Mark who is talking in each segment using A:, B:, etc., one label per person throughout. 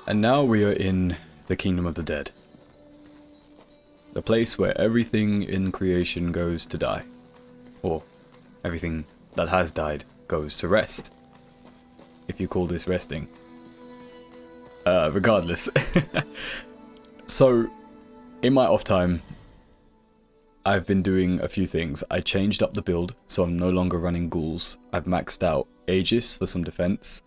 A: And now we are in the Kingdom of the Dead. The place where everything in creation goes to die. Or everything that has died goes to rest. If you call this resting. Regardless. So, in my off time, I've been doing a few things. I changed up the build, so I'm no longer running ghouls. I've maxed out Aegis for some defense.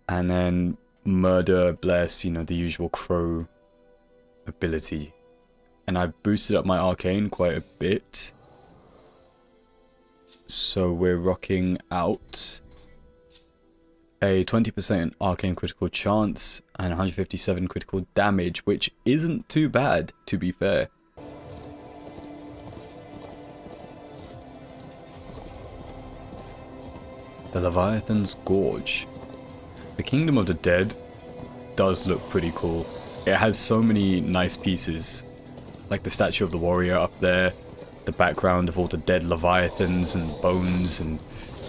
A: And then Murder, Bless, you know, the usual crow ability. And I boosted up my arcane quite a bit. So we're rocking out a 20% arcane critical chance and 157 critical damage, which isn't too bad, to be fair. The Leviathan's Gorge. The Kingdom of the Dead does look pretty cool. It has so many nice pieces, like the statue of the warrior up there, the background of all the dead Leviathans and bones, and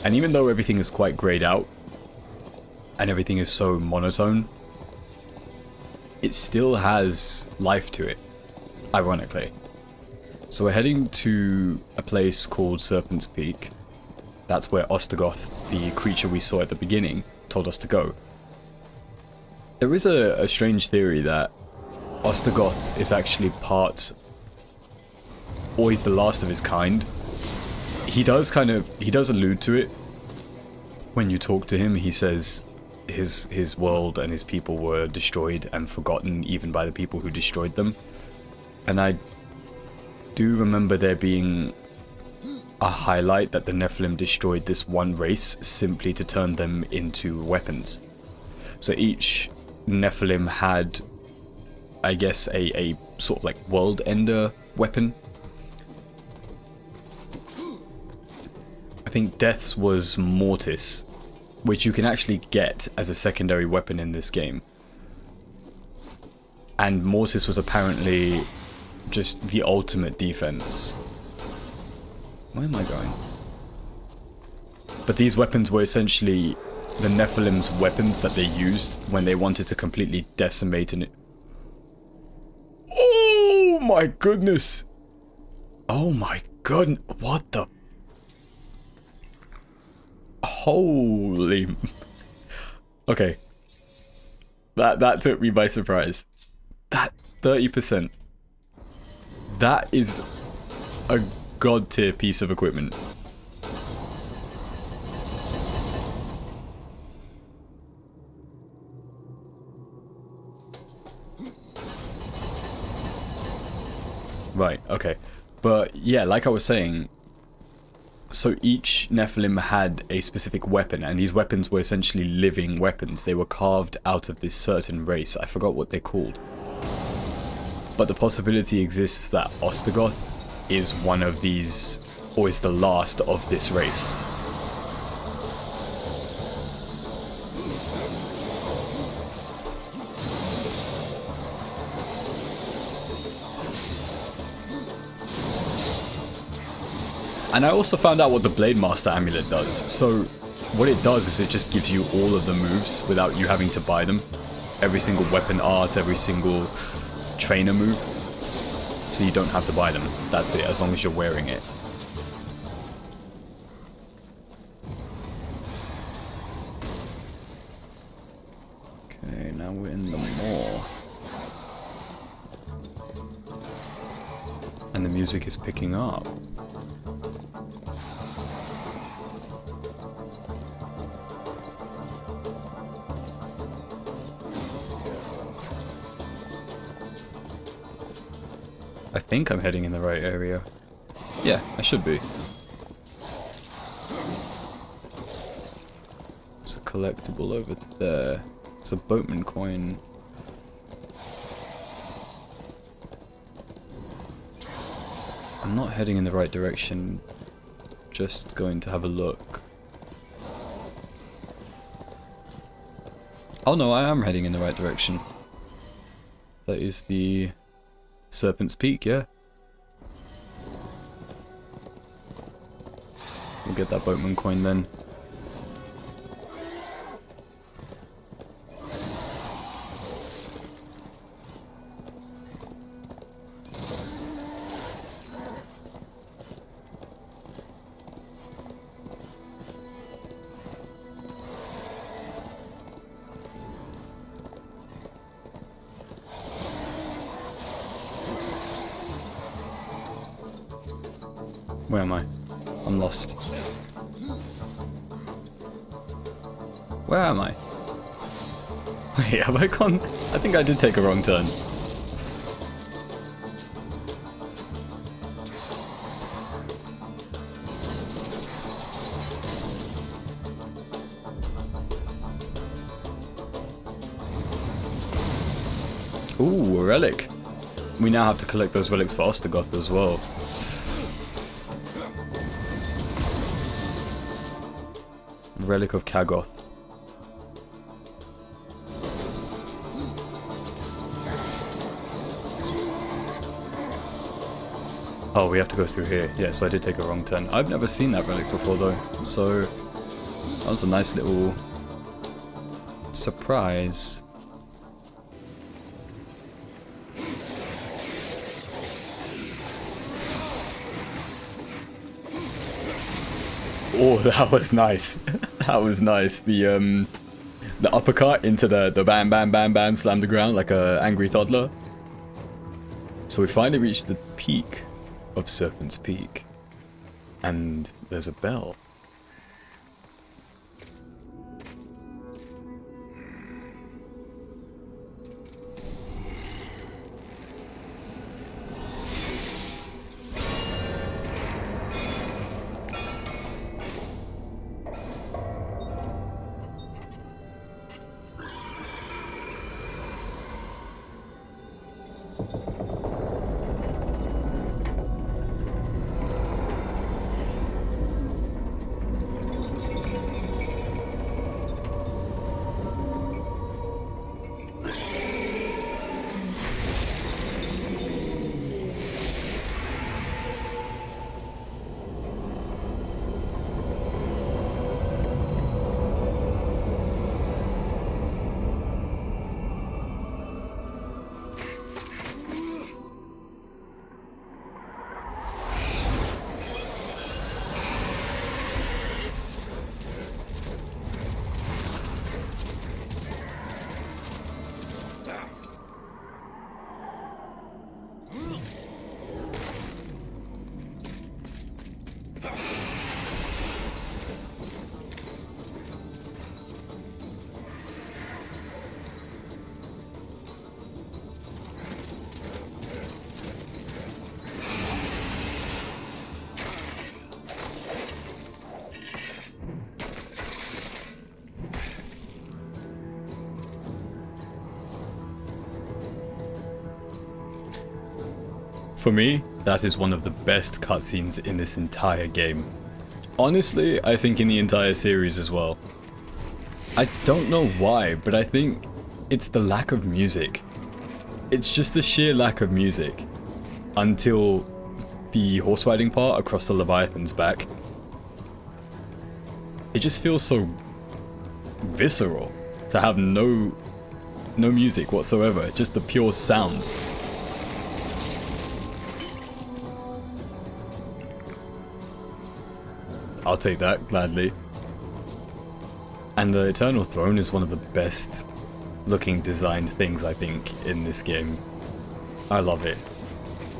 A: even though everything is quite grayed out, and everything is so monotone, it still has life to it, ironically. So we're heading to a place called Serpent's Peak. That's where Ostagoth, the creature we saw at the beginning, told us to go. There is a strange theory that Ostagoth is actually part, or he's the last of his kind. He does allude to it when you talk to him. He says his world and his people were destroyed and forgotten even by the people who destroyed them. And I do remember there being a highlight that the Nephilim destroyed this one race simply to turn them into weapons. So each Nephilim had, I guess, a sort of like world ender weapon. I think Death's was Mortis, which you can actually get as a secondary weapon in this game. And Mortis was apparently just the ultimate defense. Where am I going? But these weapons were essentially the Nephilim's weapons that they used when they wanted to completely decimate an... Oh my goodness! Oh my goodness! What the... Holy... Okay. That took me by surprise. That 30%. That is a god tier piece of equipment. Right, okay. But yeah, like I was saying, so each Nephilim had a specific weapon, and these weapons were essentially living weapons. They were carved out of this certain race. I forgot what they're called. But the possibility exists that Ostagoth is one of these, or is the last of this race. And I also found out what the Blade Master Amulet does. So what it does is it just gives you all of the moves without you having to buy them. Every single weapon art, every single trainer move. So you don't have to buy them. That's it, as long as you're wearing it. Okay, now we're in the Maw. And the music is picking up. I think I'm heading in the right area. Yeah, I should be. There's a collectible over there. It's a boatman coin. I'm not heading in the right direction. Just going to have a look. Oh no, I am heading in the right direction. That is the Serpent's Peak, yeah. We'll get that boatman coin then. Where am I? I'm lost. Where am I? Wait, have I gone? I think I did take a wrong turn. Ooh, a relic. We now have to collect those relics for Ostergoth as well. Relic of Kagoth. Oh, we have to go through here. Yeah, so I did take a wrong turn. I've never seen that relic before though, so that was a nice little surprise. Oh, that was nice. That was nice. The uppercut into the bam bam bam bam, slam the ground like a angry toddler. So we finally reached the peak of Serpent's Peak, and there's a bell. For me, that is one of the best cutscenes in this entire game. Honestly, I think in the entire series as well. I don't know why, but I think it's the lack of music. It's just the sheer lack of music. Until the horse riding part across the Leviathan's back. It just feels so visceral to have no music whatsoever, just the pure sounds. I'll take that, gladly. And the Eternal Throne is one of the best looking designed things, I think, in this game. I love it.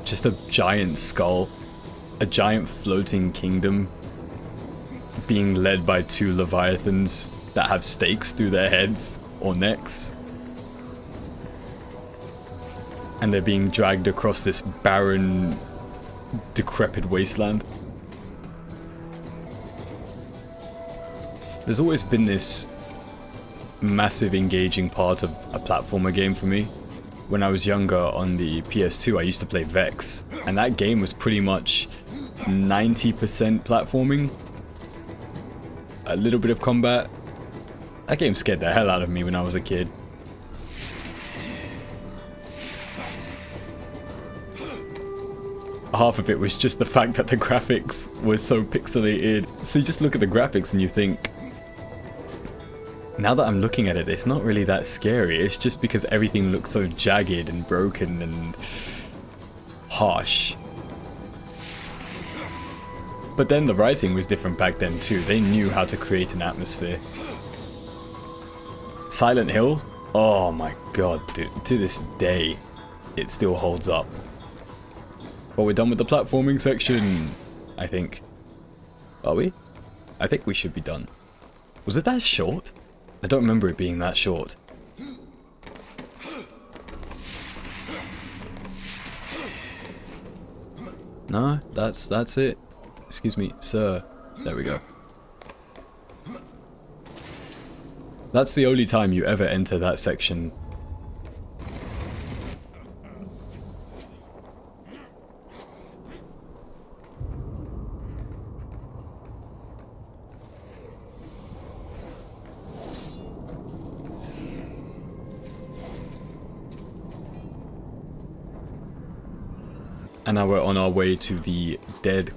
A: Just a giant skull, a giant floating kingdom, being led by two Leviathans that have stakes through their heads or necks. And they're being dragged across this barren, decrepit wasteland. There's always been this massive engaging part of a platformer game for me. When I was younger on the PS2, I used to play Vex, and that game was pretty much 90% platforming, a little bit of combat. That game scared the hell out of me when I was a kid. Half of it was just the fact that the graphics were so pixelated. So you just look at the graphics and you think, now that I'm looking at it, it's not really that scary. It's just because everything looks so jagged and broken and harsh. But then the writing was different back then too. They knew how to create an atmosphere. Silent Hill? Oh my god, dude. To this day, it still holds up. But we're done with the platforming section. I think. Are we? I think we should be done. Was it that short? I don't remember it being that short. No, that's it. Excuse me, sir. There we go. That's the only time you ever enter that section. And now we're on our way to the dead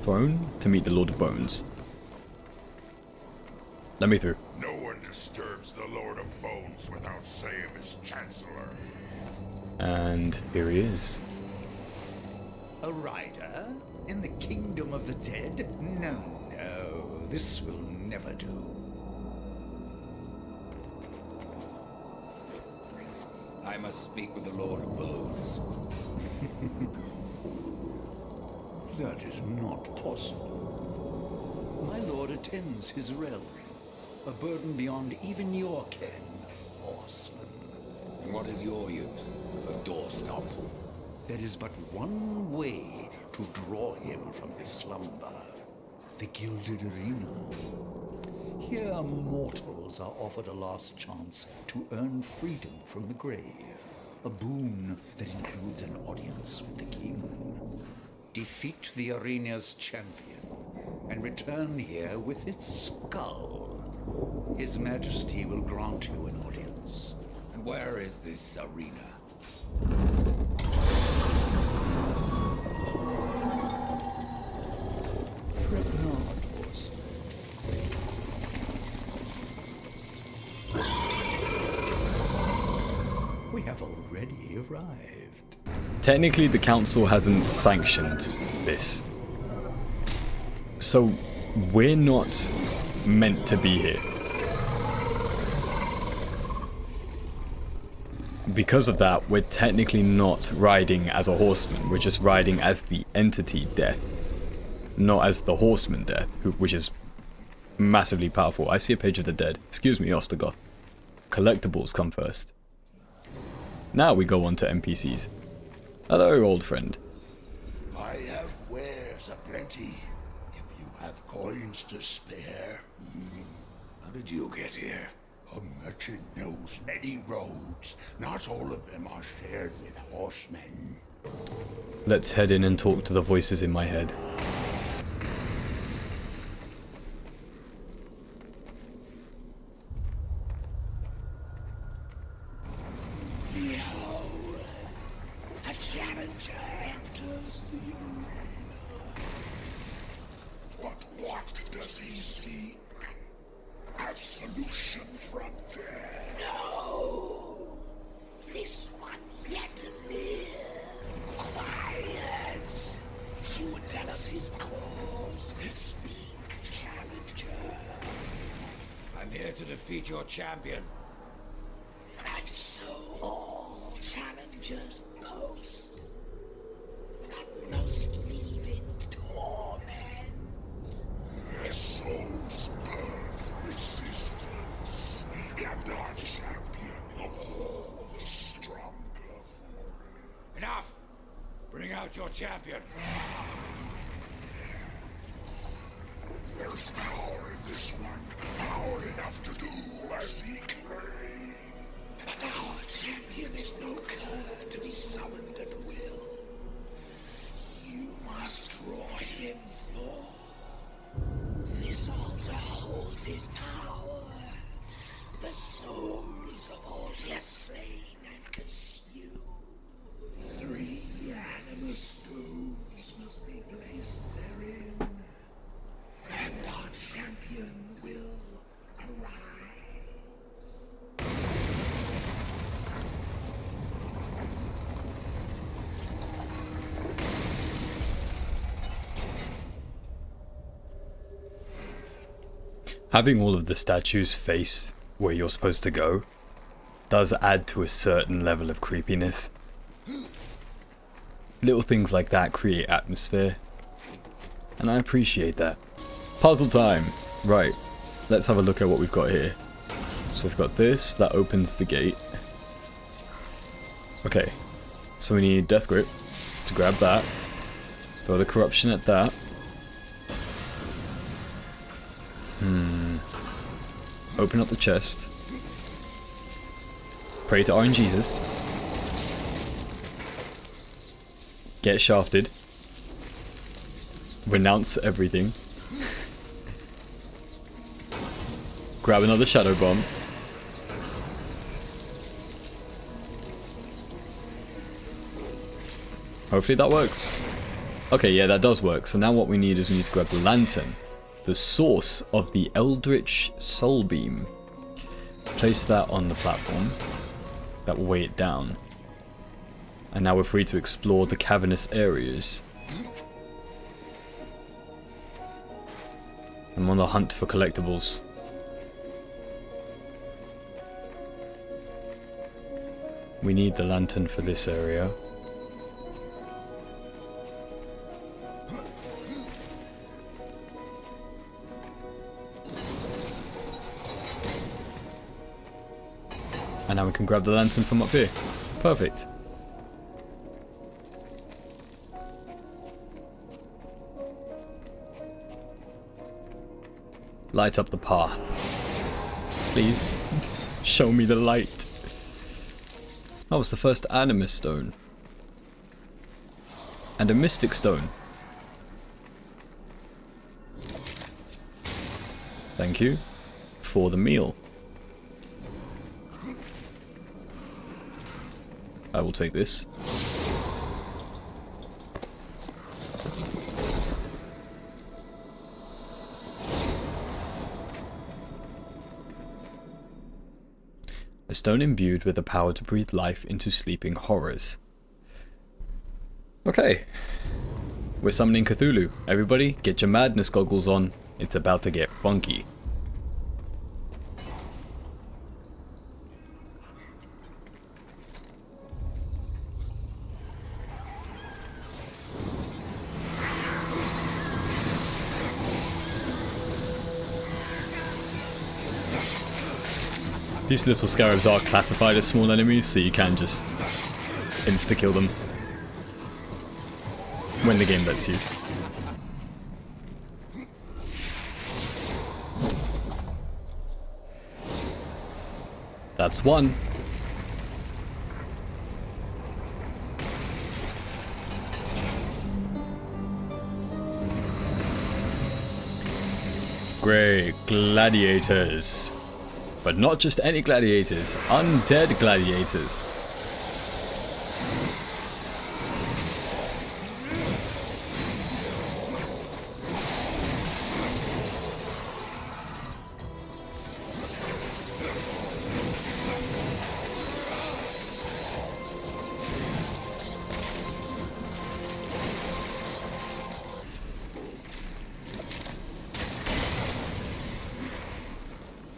A: throne to meet the Lord of Bones. Let me through.
B: No one disturbs the Lord of Bones without say of his Chancellor.
A: And here he is.
C: A rider in the kingdom of the dead? No, no, this will never do. I must speak with the Lord of Bones. That is not possible. My lord attends his realm, a burden beyond even your ken, horseman.
D: And what is your use? A doorstop?
C: There is but one way to draw him from his slumber. The Gilded Arena. Here mortals are offered a last chance to earn freedom from the grave. A boon that includes an audience with the king. Defeat the arena's champion and return here with its skull. His Majesty will grant you an audience.
D: And where is this arena?
C: Fret not, horse. We have already arrived.
A: Technically, the council hasn't sanctioned this. So, we're not meant to be here. Because of that, we're technically not riding as a horseman. We're just riding as the entity Death. Not as the horseman Death, which is massively powerful. I see a page of the dead. Excuse me, Ostergoth. Collectibles come first. Now we go on to NPCs. Hello, old friend.
B: I have wares aplenty, if you have coins to spare.
D: How did you get here?
B: A merchant knows many roads. Not all of them are shared with horsemen.
A: Let's head in and talk to the voices in my head.
B: Behold, a challenger enters the arena. But what does he seek? Absolution from death. No! This one yet to live. Quiet! He would tell us his cause. Speak, challenger.
D: I'm here to defeat your champion.
B: And so all challengers boast. But most leave in torment. Their souls burn for existence, and our champion all the stronger for it.
D: Enough! Bring out your champion.
B: There is power in this one, power enough to do as he claims. But our champion is no cur to be summoned at will. You must draw him forth. This altar holds his power. The souls of all he has slain and consumed. 3 anima stones must be placed therein. And our champion will arise.
A: Having all of the statues face where you're supposed to go does add to a certain level of creepiness. Little things like that create atmosphere. And I appreciate that. Puzzle time! Right, let's have a look at what we've got here. So we've got this, that opens the gate. Okay, so we need Death Grip to grab that. Throw the corruption at that. Open up the chest. Pray to Iron Jesus. Get shafted. Renounce everything. Grab another Shadow Bomb. Hopefully that works. Okay, yeah, that does work. So now what we need is we need to grab the lantern. The source of the Eldritch Soul Beam. Place that on the platform. That will weigh it down. And now we're free to explore the cavernous areas. I'm on the hunt for collectibles. We need the lantern for this area. And now we can grab the lantern from up here. Perfect. Light up the path. Please. Show me the light. Oh, it's the first Animus Stone. And a Mystic Stone. Thank you for the meal. I will take this. A stone imbued with the power to breathe life into sleeping horrors. Okay. We're summoning Cthulhu. Everybody, get your madness goggles on. It's about to get funky. These little scarabs are classified as small enemies, so you can just insta-kill them when the game lets you. That's one. Great gladiators. But not just any gladiators, undead gladiators.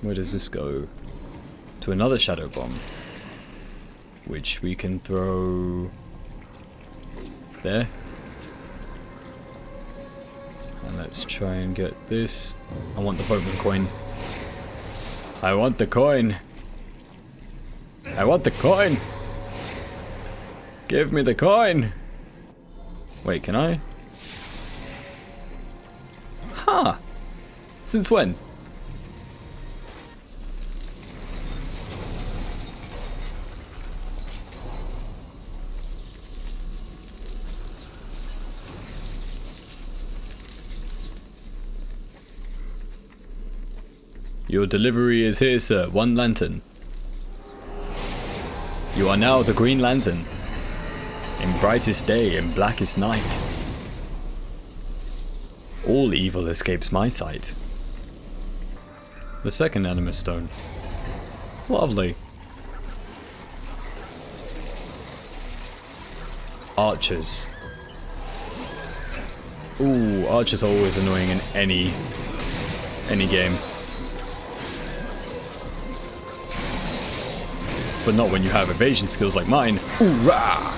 A: Where does this go? To another Shadow Bomb, which we can throw there. And let's try and get this. I want the Pokemon coin. I want the coin. I want the coin. Give me the coin. Wait, can I? Huh. Since when? Your delivery is here, sir. 1 lantern. You are now the Green Lantern. In brightest day and blackest night. All evil escapes my sight. The second Animus Stone. Lovely. Archers. Ooh, archers are always annoying in any game. But not when you have evasion skills like mine. Hoorah!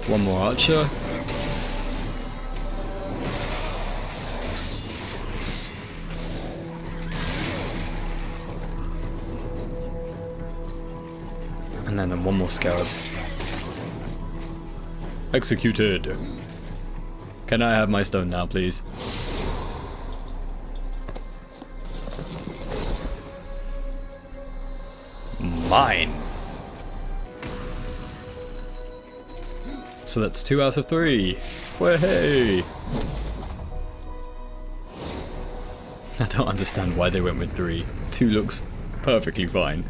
A: One more archer. And then one more scarab. Executed. Can I have my stone now, please? Mine. So that's 2 out of 3. Way! I don't understand why they went with 3. 2 looks perfectly fine.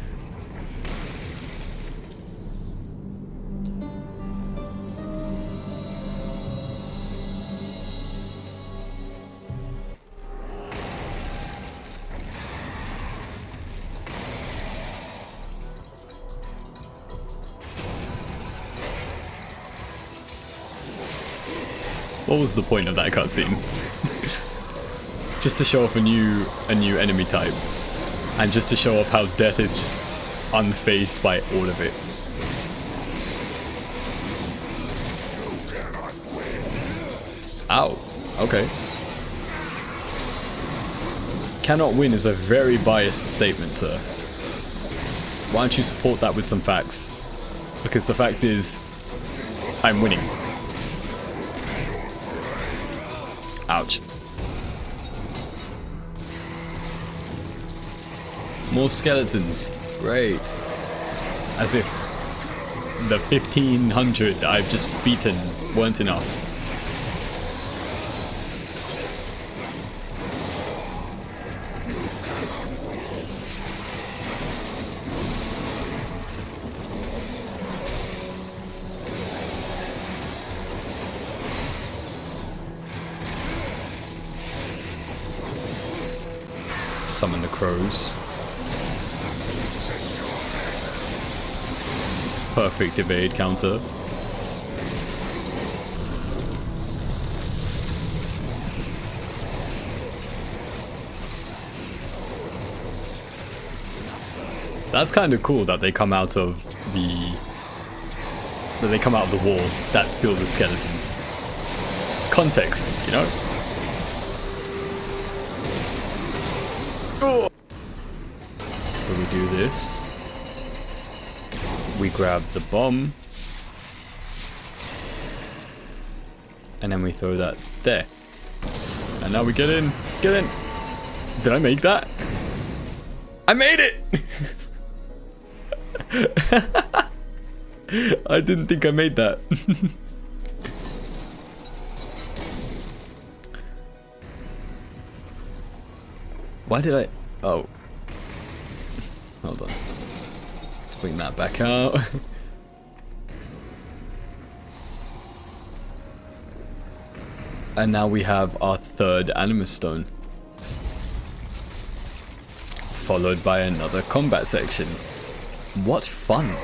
A: What was the point of that cutscene? Just to show off a new enemy type, and just to show off how death is just unfazed by all of it. Ow. Okay. Cannot win is a very biased statement, sir. Why don't you support that with some facts? Because the fact is, I'm winning. Ouch. More skeletons. Great. As if the 1500 I've just beaten weren't enough. Summon the crows. Perfect evade counter. That's kind of cool that they come out of the wall that's filled with skeletons. Context, you know? So we do this. We grab the bomb. And then we throw that there. And now we get in. Get in. Did I make that? I made it! I didn't think I made that. Why did I... Oh. Hold on. Let's bring that back out. And now we have our third Animus Stone. Followed by another combat section. What fun!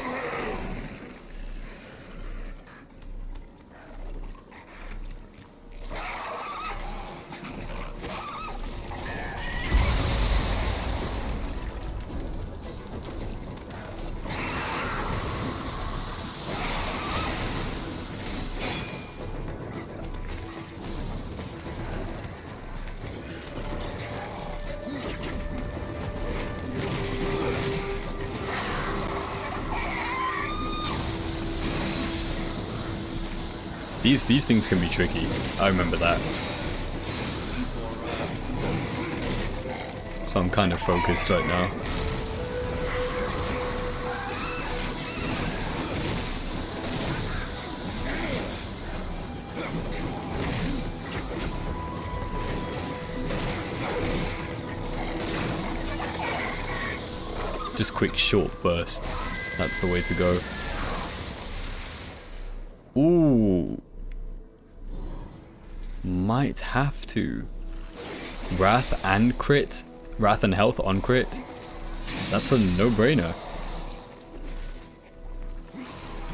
A: These things can be tricky. I remember that. So I'm kind of focused right now. Just quick short bursts. That's the way to go. Ooh. Might have to. Wrath and crit. Wrath and health on crit. That's a no-brainer.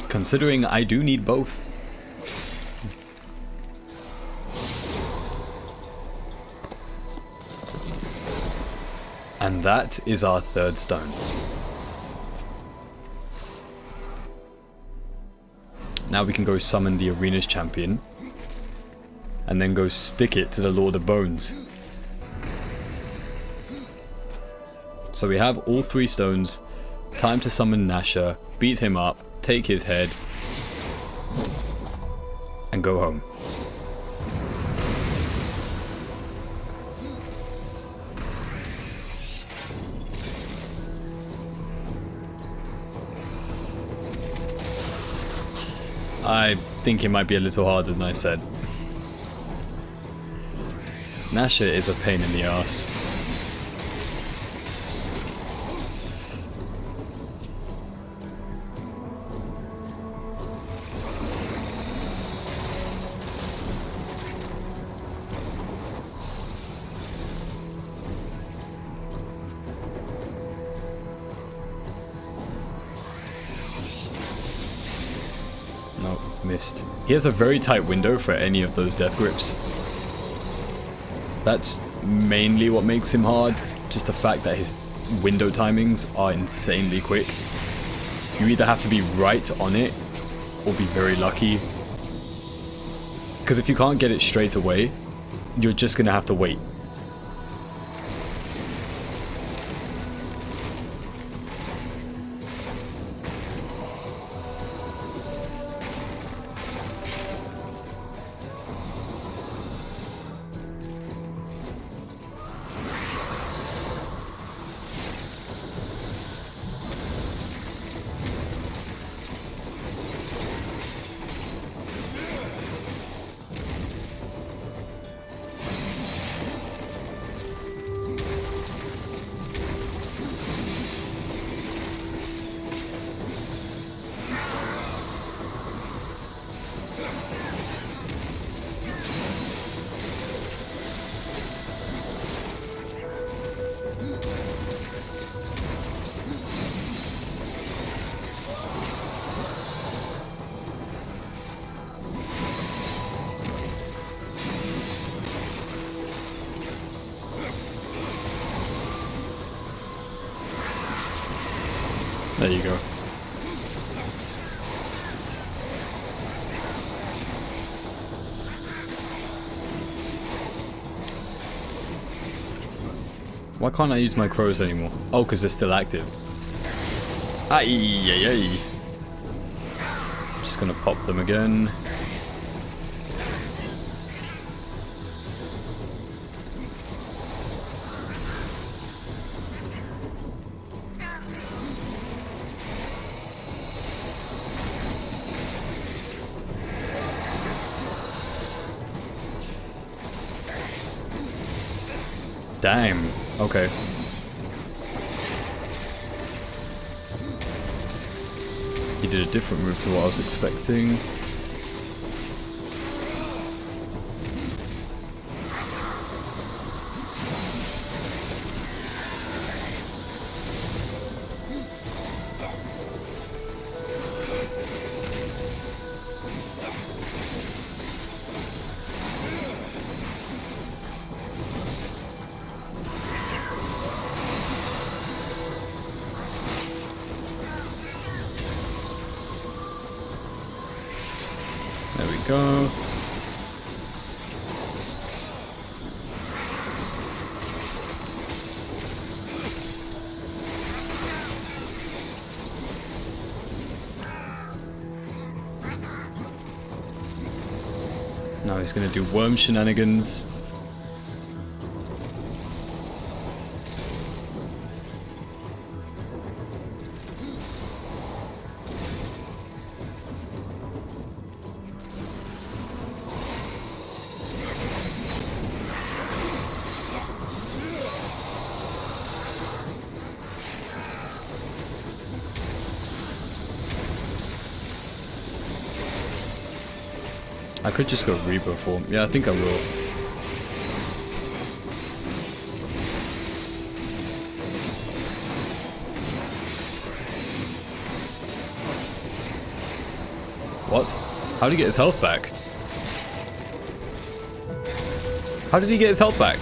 A: Considering I do need both. And that is our third stone. Now we can go summon the arena's champion. And then go stick it to the Lord of Bones. So we have all 3 stones. Time to summon Nasher, beat him up, take his head, and go home. I think it might be a little harder than I said. Nasher is a pain in the ass. Nope, missed. He has a very tight window for any of those death grips. That's mainly what makes him hard, just the fact that his window timings are insanely quick. You either have to be right on it, or be very lucky. Because if you can't get it straight away, you're just going to have to wait. There you go. Why can't I use my crows anymore? Oh, because they're still active. Ay. Just gonna pop them again. Damn. Okay. He did a different move to what I was expecting. There we go. Now he's going to do worm shenanigans. I could just go Reaper form. Yeah, I think I will. What? How did he get his health back? How did he get his health back?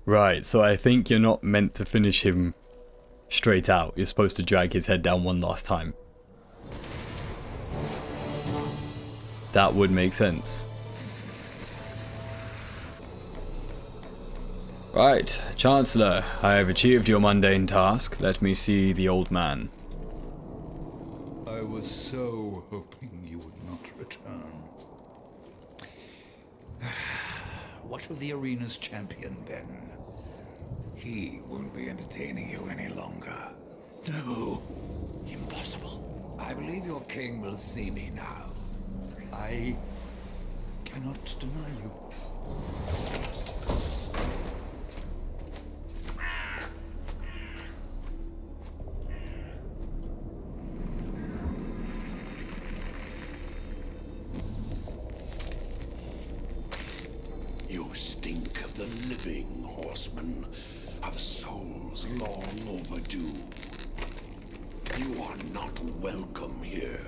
A: Right, so I think you're not meant to finish him straight out. You're supposed to drag his head down one last time. That would make sense. Right, Chancellor, I have achieved your mundane task. Let me see the old man.
C: I was so hoping you would not return. What of the arena's champion, then?
D: He won't be entertaining you any longer.
C: No, impossible.
D: I believe your king will see me now.
C: I cannot deny you.
B: You stink of the living, horseman, of souls long overdue. You are not welcome here.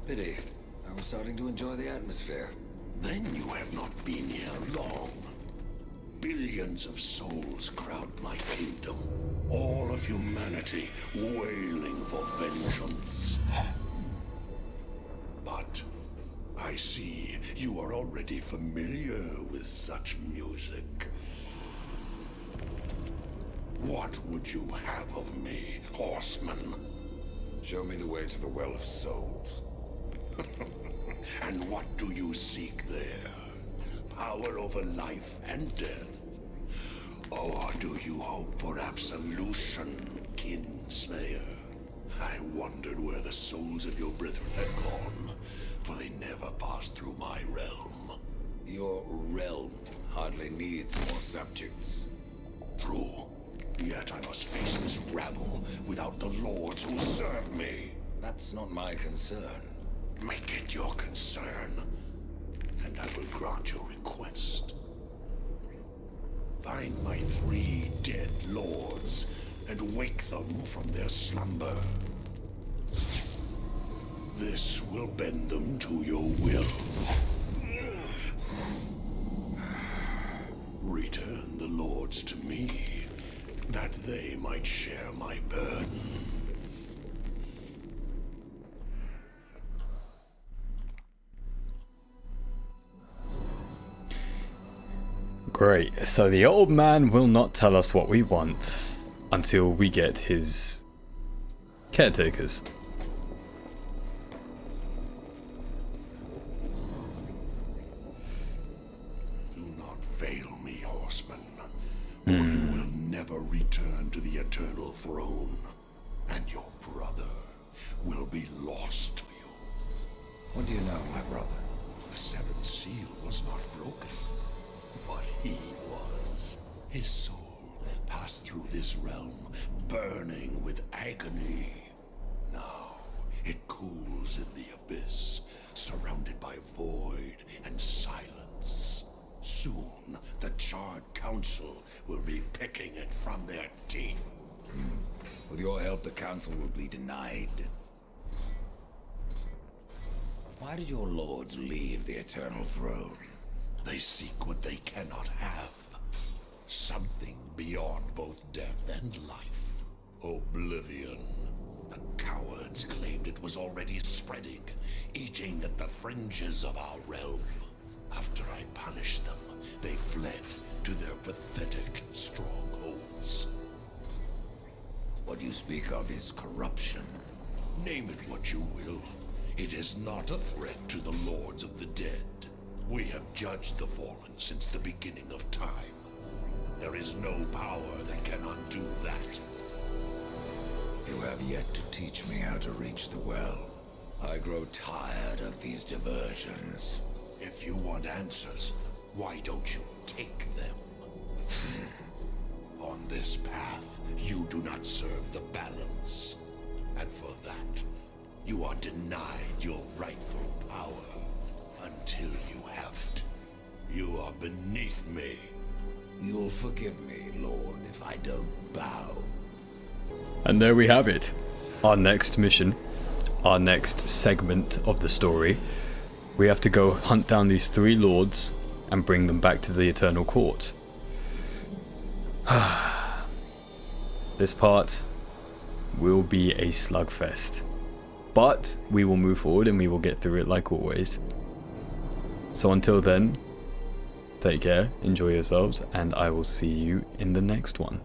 D: Pity. I was starting to enjoy the atmosphere.
B: Then you have not been here long. Billions of souls crowd my kingdom. All of humanity wailing for vengeance. But I see you are already familiar with such music. What would you have of me, horseman?
D: Show me the way to the Well of Souls.
B: And what do you seek there? Power over life and death? Or do you hope for absolution, Kinslayer? I wondered where the souls of your brethren had gone, for they never passed through my realm.
D: Your realm hardly needs more subjects.
B: True. Yet I must face this rabble without the lords who serve me.
D: That's not my concern.
B: Make it your concern, and I will grant your request. Find my 3 dead lords, and wake them from their slumber. This will bend them to your will. Return the lords to me, that they might share my burden.
A: Great, so the old man will not tell us what we want until we get his caretakers.
B: Do not fail me, horseman, or you will never return to the eternal throne, and your brother will be lost to you.
D: What do you know, my brother?
B: The seventh seal was not broken, but he was. His soul passed through this realm, burning with agony. Now it cools in the abyss, surrounded by void and silence. Soon, the Charred Council will be picking it from their teeth.
D: With your help, the council will be denied. Why did your lords leave the Eternal Throne?
B: They seek what they cannot have. Something beyond both death and life. Oblivion. The cowards claimed it was already spreading, eating at the fringes of our realm. After I punished them, they fled to their pathetic strongholds.
D: What you speak of is corruption.
B: Name it what you will. It is not a threat to the lords of the dead. We have judged the fallen since the beginning of time. There is no power that can undo that.
D: You have yet to teach me how to reach the well. I grow tired of these diversions.
B: If you want answers, why don't you take them? On this path, you do not serve the balance. And for that, you are denied your rightful power. Until you have it, you are beneath me.
D: You'll forgive me, Lord, if I don't bow.
A: And there we have it. Our next mission, our next segment of the story. We have to go hunt down these 3 lords and bring them back to the Eternal Court. This part will be a slugfest. But we will move forward and we will get through it like always. So until then, take care, enjoy yourselves, and I will see you in the next one.